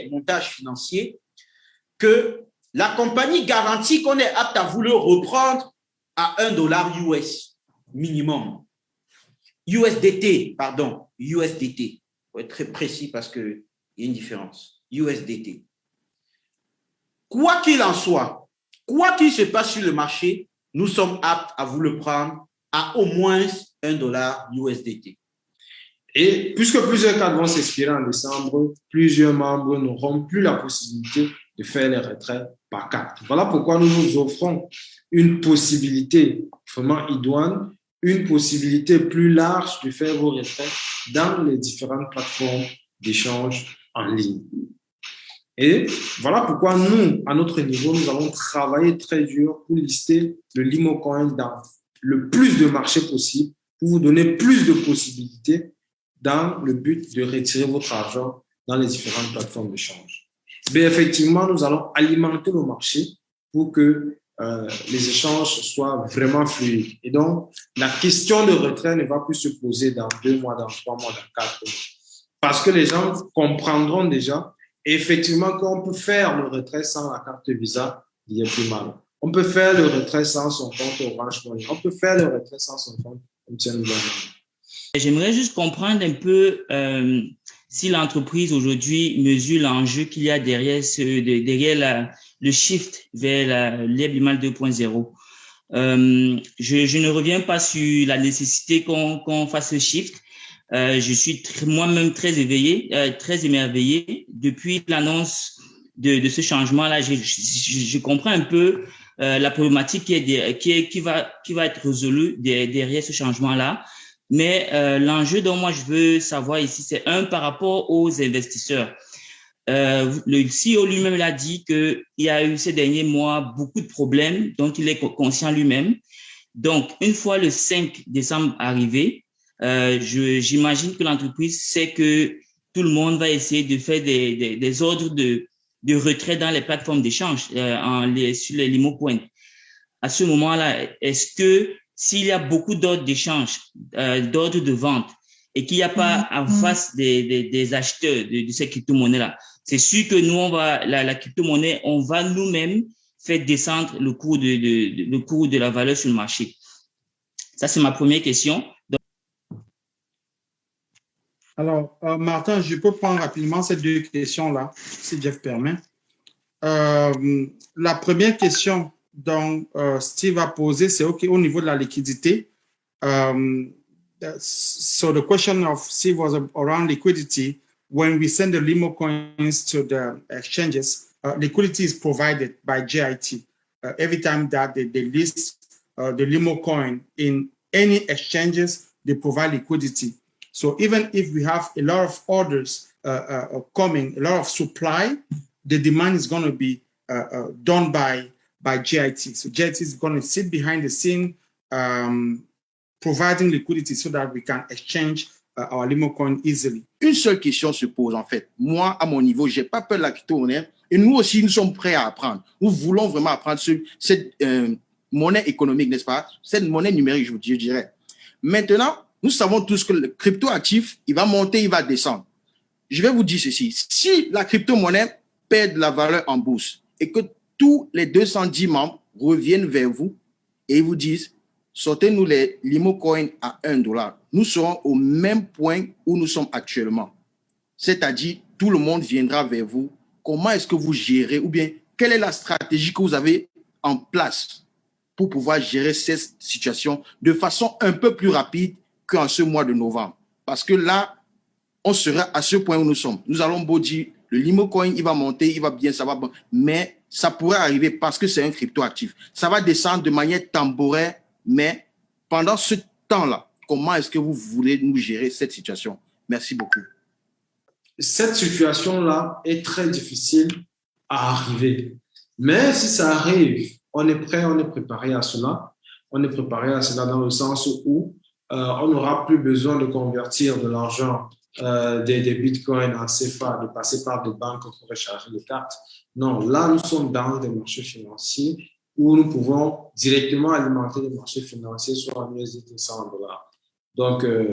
des montages financiers que la compagnie garantit qu'on est apte à vous le reprendre à $1 US minimum. USDT, pardon, USDT. Il faut être très précis parce qu'il y a une différence. USDT. Quoi qu'il en soit, quoi qu'il se passe sur le marché, nous sommes aptes à vous le prendre à au moins $1 USDT. Et puisque plusieurs cartes vont s'expirer en décembre, plusieurs membres n'auront plus la possibilité de faire les retraits par carte. Voilà pourquoi nous vous offrons une possibilité vraiment idoine, une possibilité plus large de faire vos retraits dans les différentes plateformes d'échange en ligne. Et voilà pourquoi nous, à notre niveau, nous allons travailler très dur pour lister le LimoCoin dans le plus de marchés possible, pour vous donner plus de possibilités dans le but de retirer votre argent dans les différentes plateformes d'échange. Mais effectivement, nous allons alimenter le marché pour que les échanges soient vraiment fluides. Et donc, la question de retrait ne va plus se poser dans 2 mois, dans 3 mois, dans 4 mois. Parce que les gens comprendront déjà effectivement qu'on peut faire le retrait sans la carte Visa, il n'y a plus mal. On peut faire le retrait sans son compte Orange Money. On peut faire le retrait sans son compte MTN. J'aimerais juste comprendre un peu si l'entreprise aujourd'hui mesure l'enjeu qu'il y a derrière le shift vers l'EBIMAL 2.0. Je ne reviens pas sur la nécessité qu'on fasse ce shift. Je suis moi-même très émerveillé depuis l'annonce de ce changement-là. Je comprends un peu la problématique qui va être résolue derrière ce changement-là. Mais l'enjeu dont moi je veux savoir ici, c'est par rapport aux investisseurs. Le CEO lui-même l'a dit qu'il y a eu ces derniers mois beaucoup de problèmes dont il est conscient lui-même. Donc, une fois le 5 décembre arrivé, j'imagine que l'entreprise sait que tout le monde va essayer de faire des ordres de retrait dans les plateformes d'échange sur les LimoCoin. À ce moment-là, est-ce que s'il y a beaucoup d'ordres d'échange, d'ordres de vente, et qu'il n'y a pas en face des acheteurs de ces crypto-monnaies-là, c'est sûr que nous, la crypto-monnaie, on va nous-mêmes faire descendre le cours de la valeur sur le marché. Ça, c'est ma première question. Alors, Martin, je peux prendre rapidement ces 2 questions-là, si Jeff permet. La première question dont Steve a posé, c'est OK, au niveau de la liquidité. So the question of Steve was around liquidity. When we send the LimoCoins to the exchanges, liquidity is provided by JIT. Every time that they list the LimoCoin in any exchanges, they provide liquidity. So even if we have a lot of orders coming, a lot of supply, the demand is going to be done by JIT. So JIT is going to sit behind the scene, providing liquidity so that we can exchange our LimoCoin easily. Une seule question se pose en fait. Moi, à mon niveau, je n'ai pas peur de la crypto-monnaie et nous aussi, nous sommes prêts à apprendre. Nous voulons vraiment apprendre cette monnaie économique, n'est-ce pas? Cette monnaie numérique, je dirais. Maintenant, nous savons tous que le crypto-actif, il va monter, il va descendre. Je vais vous dire ceci. Si la crypto-monnaie perd de la valeur en bourse et que tous les 210 membres reviennent vers vous et ils vous disent sortez-nous les LimoCoin à $1, nous serons au même point où nous sommes actuellement. C'est-à-dire, tout le monde viendra vers vous. Comment est-ce que vous gérez ou bien quelle est la stratégie que vous avez en place pour pouvoir gérer cette situation de façon un peu plus rapide qu'en ce mois de novembre? Parce que là, on sera à ce point où nous sommes. Nous allons beau dire, le LimoCoin, il va monter, il va bien, ça va, mais ça pourrait arriver parce que c'est un crypto-actif. Ça va descendre de manière temporaire, mais pendant ce temps-là, comment est-ce que vous voulez nous gérer cette situation? Merci beaucoup. Cette situation-là est très difficile à arriver. Mais si ça arrive, on est prêt, on est préparé à cela. On est préparé à cela dans le sens où on n'aura plus besoin de convertir de l'argent des bitcoins en CFA, de passer par des banques pour recharger les cartes. Non, là, nous sommes dans des marchés financiers où nous pouvons directement alimenter les marchés financiers soit en USDT, soit en dollars. Donc,